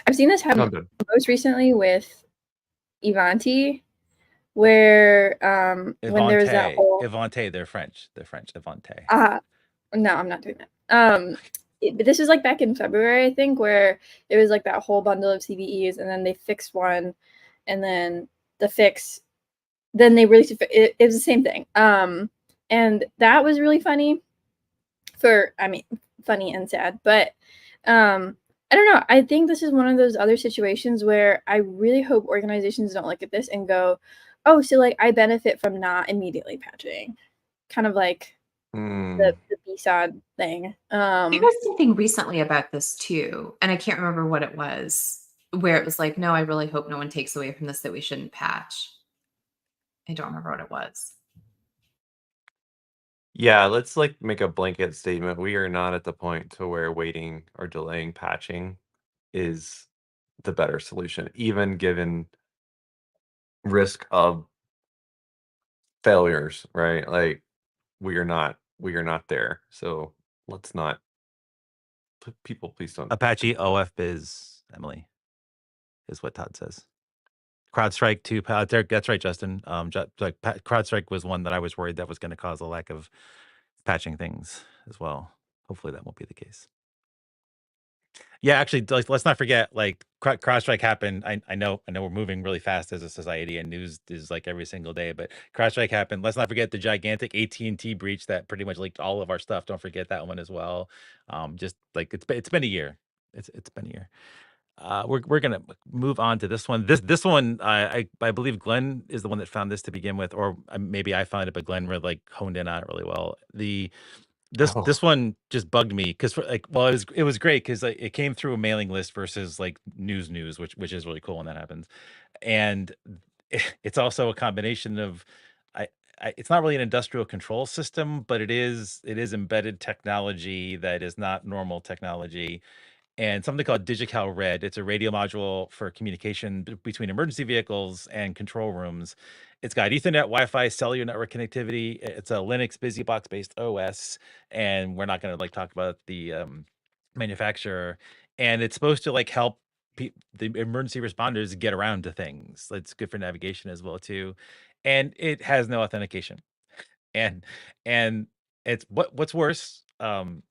I've seen this No, happen I'm good. most recently with Ivanti, where when there was that whole Ivante, they're French. They're French. Ivante. no, I'm not doing that. This was like back in February, I think, where it was like that whole bundle of CVEs, and then they fixed one, and then the fix, then they released it. It was the same thing. And that was really funny. Funny and sad, but I don't know. I think this is one of those other situations where I really hope organizations don't look at this and go, "Oh, so like I benefit from not immediately patching," kind of like the BSOD thing. There was something recently about this too, and I can't remember what it was, where it was like, no, I really hope no one takes away from this that we shouldn't patch. I don't remember what it was. Yeah, let's like make a blanket statement. We are not at the point to where waiting or delaying patching is the better solution, even given risk of failures, right? Like we are not there. So let's not people please don't. Apache OF biz, Emily, is what Todd says. CrowdStrike too. That's right, Justin. CrowdStrike was one that I was worried that was going to cause a lack of patching things as well. Hopefully that won't be the case. Yeah, actually, like, let's not forget, like CrowdStrike happened. I know we're moving really fast as a society, and news is like every single day. But CrowdStrike happened. Let's not forget the gigantic AT&T breach that pretty much leaked all of our stuff. Don't forget that one as well. Just like it's been a year. It's been a year. We're gonna move on to this one. This one, I believe Glenn is the one that found this to begin with, or maybe I found it, but Glenn really like honed in on it really well. This one just bugged me because well, it was great because like, it came through a mailing list versus like news, which is really cool when that happens, and it's also a combination of. It's not really an industrial control system, but it is embedded technology that is not normal technology, and something called Digital Red. It's a radio module for communication between emergency vehicles and control rooms. It's got Ethernet, Wi-Fi, cellular network connectivity. It's a Linux BusyBox based OS, and we're not going to like talk about the manufacturer. And it's supposed to like help the emergency responders get around to things. It's good for navigation as well too, and it has no authentication. And and it's what's worse,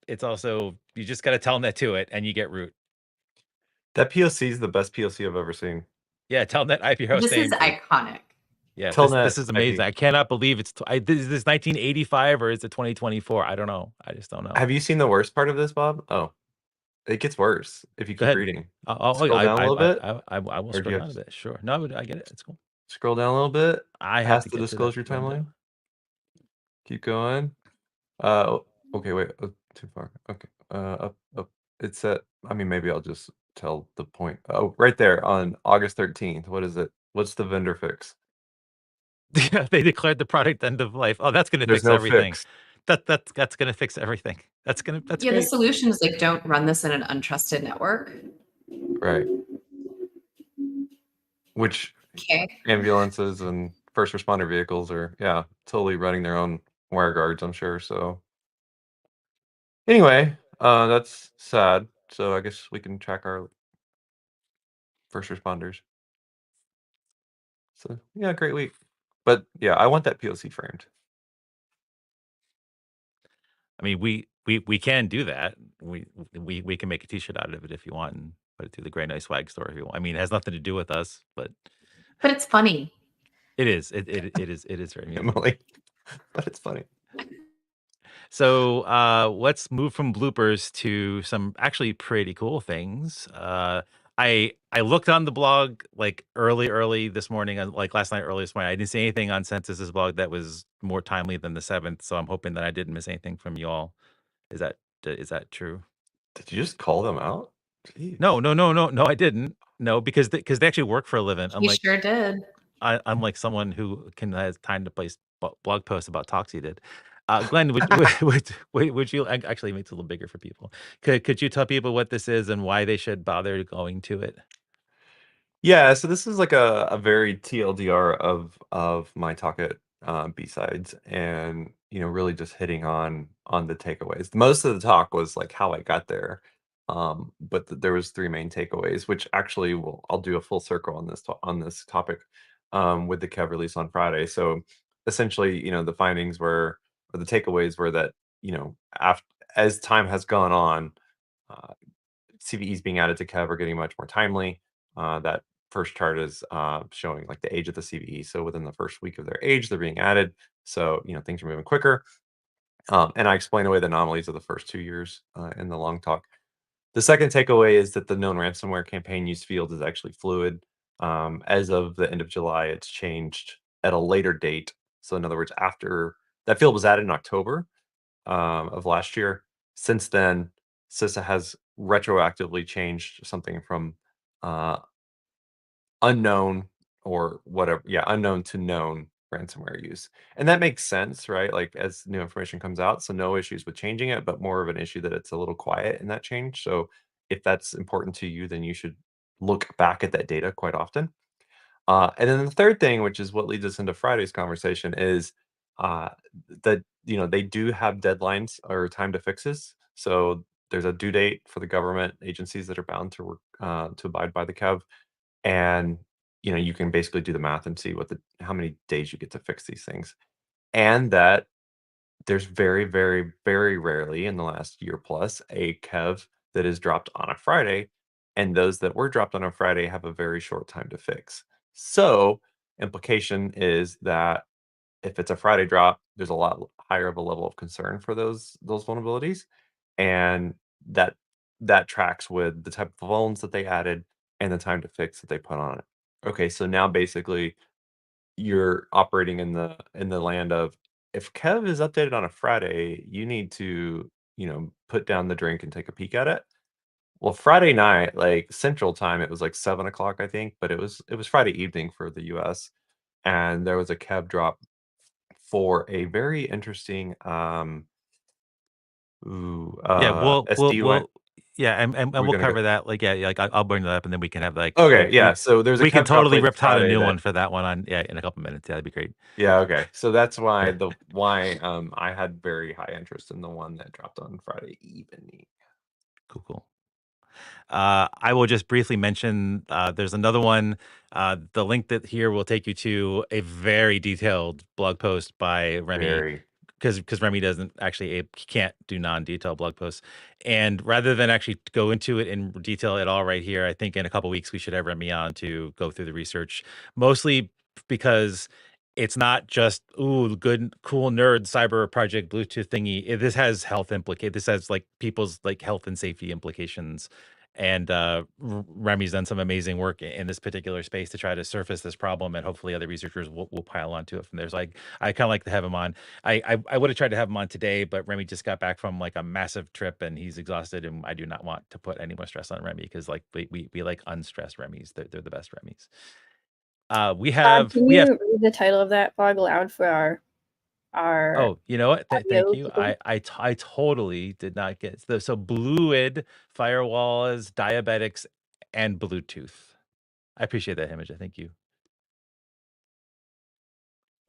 it's also you just gotta telnet to it and you get root. That POC is the best POC I've ever seen. Yeah, telnet IP host This is name. iconic. Yeah, this Telnet is IP. amazing. I cannot believe is this 1985 or is it 2024? I don't know. I just don't know. Have you seen the worst part of this, Bob? Oh, it gets worse if you Go keep ahead. reading. I'll Scroll down a little bit. I will Or do scroll you down a have bit. Sure. No, I get it. It's cool. scroll down a little bit I have to past the get to that disclosure window. timeline? Keep going. Okay, wait. Too far. Okay. Up. It's at. I mean, maybe I'll just tell the point. Oh, right there on August 13th. What is it? What's the vendor fix? Yeah, they declared the product end of life. Oh, that's gonna There's fix no everything. fix. That's gonna fix everything. That's Yeah, the great. solution is like don't run this in an untrusted network. Right. Which Okay. ambulances and first responder vehicles are, yeah, totally running their own wire guards, I'm sure. So anyway, that's sad. So I guess we can track our first responders. So yeah, great week. But yeah, I want that POC framed. I mean, we can do that. We can make a T-shirt out of it if you want and put it through the Gray Nice Swag store if you want. I mean, it has nothing to do with us, but But it's funny. it is. It is very amusing. Emily. But it's funny. So let's move from bloopers to some actually pretty cool things. I looked on the blog like early this morning, like last night, early this morning. I didn't see anything on Census's blog that was more timely than the 7th. So I'm hoping that I didn't miss anything from you all. Is that true? Did you just call them out? Jeez. No, I didn't. No, because they actually work for a living. You sure did. I'm like someone who has time to place blog posts about talks he did. Glenn, would you actually make it a little bigger for people? Could you tell people what this is and why they should bother going to it? Yeah, so this is like a very TLDR of my talk at B-sides, and really just hitting on the takeaways. Most of the talk was like how I got there, but there was three main takeaways, which actually I'll do a full circle on this topic with the KEV release on Friday. So essentially, the findings were, or the takeaways were that after as time has gone on, uh, CVEs being added to KEV are getting much more timely. That first chart is showing like the age of the CVE. So within the first week of their age, they're being added. So things are moving quicker. And I explain away the anomalies of the first 2 years in the long talk. The second takeaway is that the known ransomware campaign use field is actually fluid. As of the end of July, it's changed at a later date. So in other words, after that field was added in October of last year. Since then, CISA has retroactively changed something from uh, unknown or whatever, yeah, unknown to known ransomware use. And that makes sense, right? Like as new information comes out, so no issues with changing it, but more of an issue that it's a little quiet in that change. So if that's important to you, then you should look back at that data quite often. And then the third thing, which is what leads us into Friday's conversation, is uh, that they do have deadlines or time to fixes. So there's a due date for the government agencies that are bound to work to abide by the KEV, and you can basically do the math and see how many days you get to fix these things, and that there's very, very, very rarely in the last year plus a KEV that is dropped on a Friday, and those that were dropped on a Friday have a very short time to fix. So, implication is that if it's a Friday drop, there's a lot higher of a level of concern for those vulnerabilities, and that that tracks with the type of vulns that they added and the time to fix that they put on it. Okay, so now basically you're operating in the land of, if Kev is updated on a Friday, you need to, put down the drink and take a peek at it. Well, Friday night, like Central Time, it was like 7 o'clock, I think, but it was Friday evening for the US. And there was a Kev drop for a very interesting Yeah, SD went. yeah, and We're we'll gonna go. cover that. Like, yeah, like I'll bring that up, and then we can have like Okay, yeah. So there's a we can Kev drop totally late rip out a Friday new that. one for that one on in a couple minutes. Yeah, that'd be great. Yeah, okay. So that's why Yeah, I had very high interest in the one that dropped on Friday evening. cool. I will just briefly mention there's another one. The link that here will take you to a very detailed blog post by Remy, Very. because Remy doesn't actually he can't do non-detailed blog posts. And rather than actually go into it in detail at all right here, I think in a couple weeks we should have Remy on to go through the research, mostly because it's not just good cool nerd cyber project Bluetooth thingy. This has health this has like people's like health and safety implications. And Remy's done some amazing work in this particular space to try to surface this problem, and hopefully other researchers will pile onto it from there. So I kind of like to have him on. I would have tried to have him on today, but Remy just got back from like a massive trip and he's exhausted, and I do not want to put any more stress on Remy because like we like unstressed Remy's. They're the best Remy's. Can We you have read the title of that blog aloud for our Oh, you know what? Thank audio you. people? I totally did not get so Bluid, firewalls, diabetics, and Bluetooth. I appreciate that image. Thank you.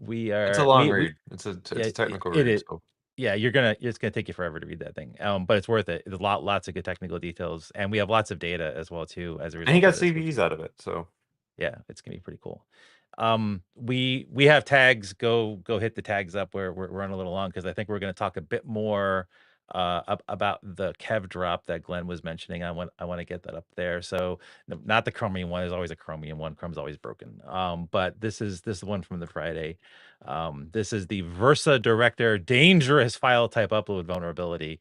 We It's a are long we read. It's yeah a technical it read. is. So Yeah, it's gonna take you forever to read that thing. But it's worth it. There's lots of good technical details, and we have lots of data as well too as a and he result got of this, which CVEs is out of it. So yeah, it's gonna be pretty cool. We have tags. Go hit the tags up. We're running a little long because I think we're gonna talk a bit more about the Kev drop that Glenn was mentioning. I want to get that up there. So not the Chromium one. There's always a Chromium one. Chrome's always broken. But this is one from the Friday. This is the Versa Director dangerous file type upload vulnerability.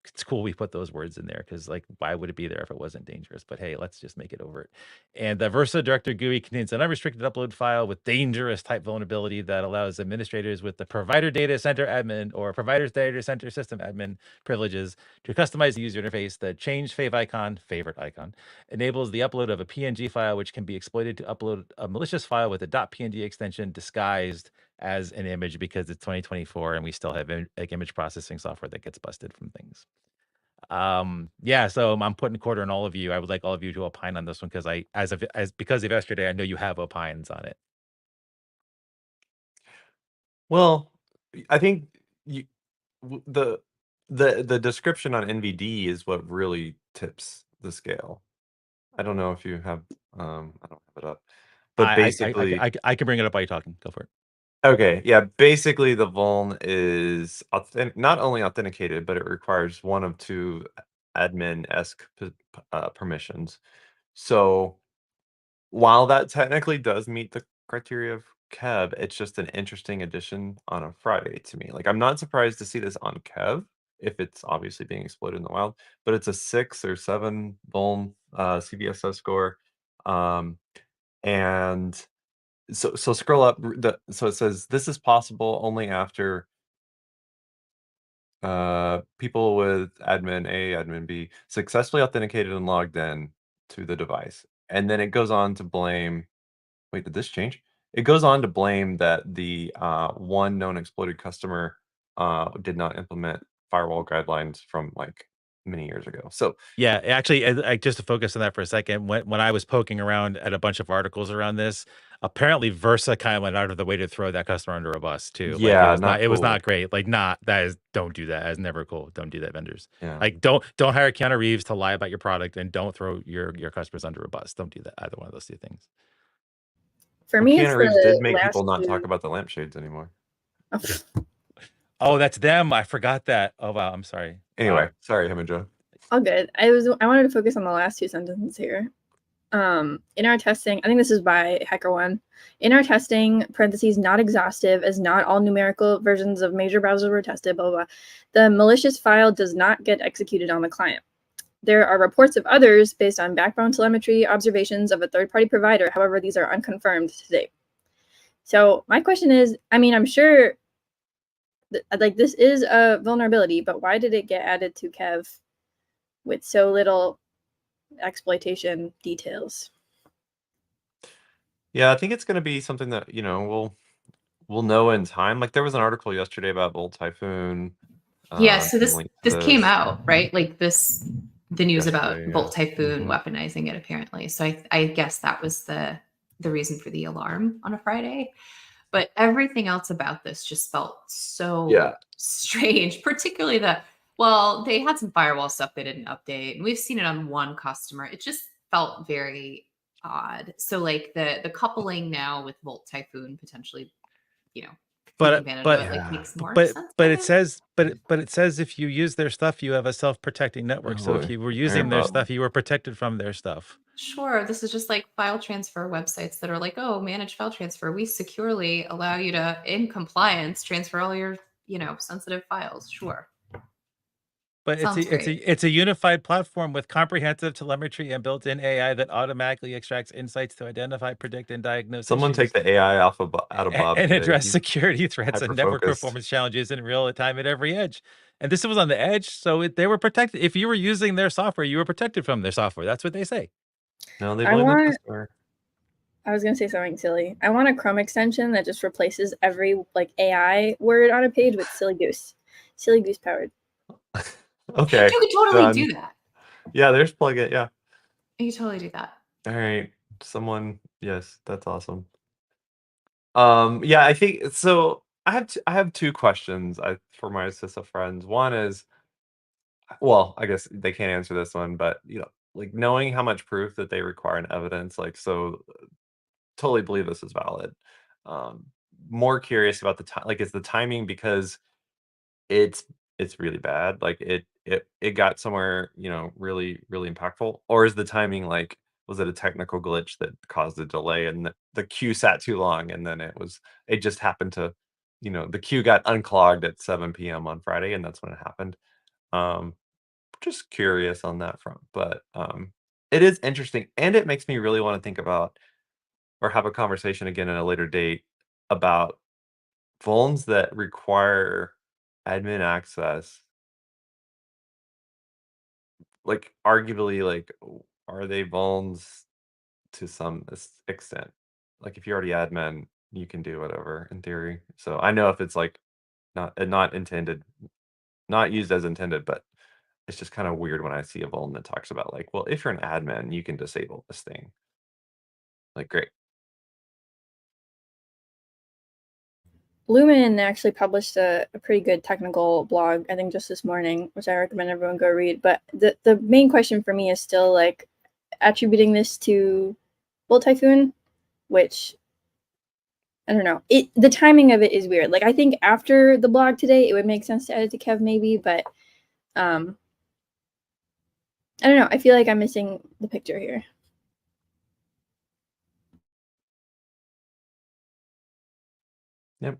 It's cool we put those words in there because like why would it be there if it wasn't dangerous? But hey, let's just make it overt. And the Versa Director GUI contains an unrestricted upload file with dangerous type vulnerability that allows administrators with the provider data center admin or provider's data center system admin privileges to customize the user interface. The change favorite icon enables the upload of a PNG file, which can be exploited to upload a malicious file with a .png extension disguised as an image because it's 2024 and we still have like image processing software that gets busted from things. Yeah, so I'm putting a quarter on all of you. I would like all of you to opine on this one because because of yesterday, I know you have opines on it. Well, I think you, the description on NVD is what really tips the scale. I don't know if you have, I don't have it up, but basically, I can bring it up while you're talking. Go for it. okay, yeah, basically the vuln is not only authenticated, but it requires one of two admin-esque permissions. So while that technically does meet the criteria of KEV, it's just an interesting addition on a Friday to me. Like, I'm not surprised to see this on KEV if it's obviously being exploited in the wild, but it's a 6 or 7 vuln CVSS score. And so scroll up, so it says this is possible only after people with admin A, admin B successfully authenticated and logged in to the device. And then it goes on to blame, wait, did this change? It goes on to blame that the one known exploited customer did not implement firewall guidelines from like many years ago. So Yeah, actually, just to focus on that for a second, when I was poking around at a bunch of articles around this, apparently Versa kind of went out of the way to throw that customer under a bus too. Like yeah, not it was cool. not great. Like not that is don't do that. That's never cool. Don't do that, vendors. Yeah. Like don't hire Keanu Reeves to lie about your product, and don't throw your customers under a bus. Don't do that. Either one of those two things. For Well, me, it's Keanu Reeves did the make last people not talk two. about the lampshades anymore. Oh, that's them. I forgot that. Oh wow, I'm sorry. Anyway, Wow. sorry, him and Joe. All good. I wanted to focus on the last two sentences here. In our testing, I think this is by HackerOne. In our testing, parentheses, not exhaustive, as not all numerical versions of major browsers were tested, blah, blah, blah. The malicious file does not get executed on the client. There are reports of others based on backbone telemetry observations of a third-party provider. However, these are unconfirmed to date. So my question is, I mean, I'm sure like this is a vulnerability, but why did it get added to KEV with so little exploitation details? Yeah, I think it's going to be something that we'll know in time. Like there was an article yesterday about Volt Typhoon. Yeah, so Can link to this came this out, right? Like the news about yesterday, yeah. Bolt Typhoon Mhm. weaponizing it apparently. So I guess that was the reason for the alarm on a Friday. But everything else about this just felt so strange, particularly they had some firewall stuff they didn't update, and we've seen it on one customer. It just felt very odd. So like the coupling now with Volt Typhoon potentially, taking advantage of it, like makes more sense. But it says if you use their stuff, you have a self-protecting network. Oh, so if boy. you were using their Airbot. stuff, you were protected from their stuff. Sure, this is just like file transfer websites that are like, oh, manage file transfer. We securely allow you to, in compliance, transfer all your, sensitive files. Sure. But Sounds great. it's a unified platform with comprehensive telemetry and built-in AI that automatically extracts insights to identify, predict, and diagnose Someone issues. take the AI out of Bob And today. address He's security threats and network hyper-focused. performance challenges in real time at every edge. And this was on the edge, so they were protected. If you were using their software, you were protected from their software. That's what they say. No, they blame the customer. I was gonna say something silly. I want a Chrome extension that just replaces every like AI word on a page with silly goose. Silly goose powered. Okay. You could totally do that. Yeah, there's plugin. Yeah. You could totally do that. All right. Yes, that's awesome. Yeah, I think so. I have two questions for my CISA friends. One is, well, I guess they can't answer this one, but like knowing how much proof that they require and evidence, like so totally believe this is valid. More curious about the time, like is the timing because it's really bad, like it got somewhere, really, really impactful, or is the timing like was it a technical glitch that caused a delay and the queue sat too long and then it just happened to, the queue got unclogged at 7 p.m. on Friday and that's when it happened. Just curious on that front, but it is interesting and it makes me really want to think about or have a conversation again at a later date about phones that require admin access. Like arguably, like are they vulns to some extent? Like if you're already admin, you can do whatever in theory. So I know if it's like not intended, not used as intended, but it's just kind of weird when I see a vuln that talks about like, well, if you're an admin, you can disable this thing. Like, great. Lumen actually published a pretty good technical blog, I think just this morning, which I recommend everyone go read. But the main question for me is still like attributing this to Bolt Typhoon, which I don't know. The timing of it is weird. Like I think after the blog today, it would make sense to add it to KEV maybe, but I don't know. I feel like I'm missing the picture here. Yep.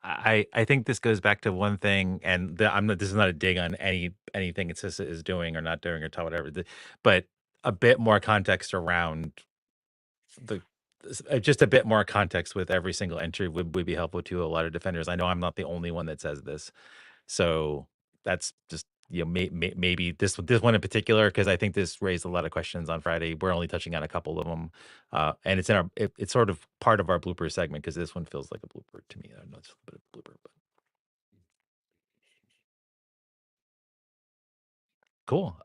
I think this goes back to one thing, and I'm not. This is not a dig on anything CISA is doing or not doing or whatever, but a bit more context around the just a bit more context with every single entry would be helpful to a lot of defenders. I know I'm not the only one that says this, so that's just maybe this one in particular, because I think this raised a lot of questions on Friday. We're only touching on a couple of them, and it's in our it's sort of part of our blooper segment, because this one feels like a blooper to me. I don't know, it's a bit of a blooper, but cool.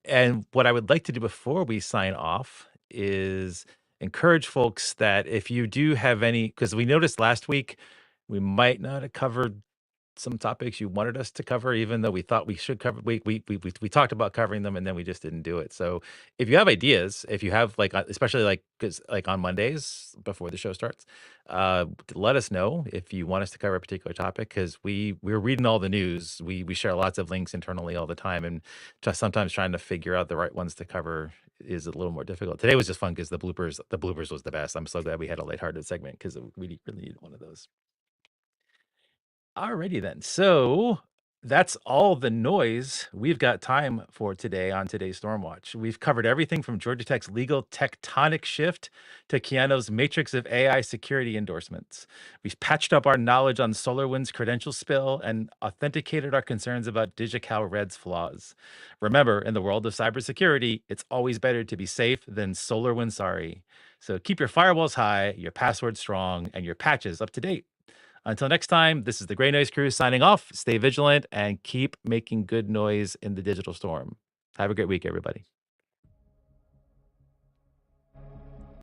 And what I would like to do before we sign off is encourage folks that if you do have any, because we noticed last week we might not have covered some topics you wanted us to cover, even though we thought we should cover. We talked about covering them, and then we just didn't do it. So if you have ideas, if you have like, especially like, because like on Mondays before the show starts, let us know if you want us to cover a particular topic, because we're reading all the news. We share lots of links internally all the time, and just sometimes trying to figure out the right ones to cover is a little more difficult. Today was just fun because the bloopers was the best. I'm so glad we had a lighthearted segment, because we really needed one of those. Alrighty then. So that's all the noise we've got time for today on today's Stormwatch. We've covered everything from Georgia Tech's legal tectonic shift to Keanu's matrix of AI security endorsements. We've patched up our knowledge on SolarWinds credential spill and authenticated our concerns about DigiCal Red's flaws. Remember, in the world of cybersecurity, it's always better to be safe than SolarWinds sorry. So keep your firewalls high, your passwords strong, and your patches up to date. Until next time, this is the Gray Noise Crew signing off. Stay vigilant and keep making good noise in the digital storm. Have a great week, everybody.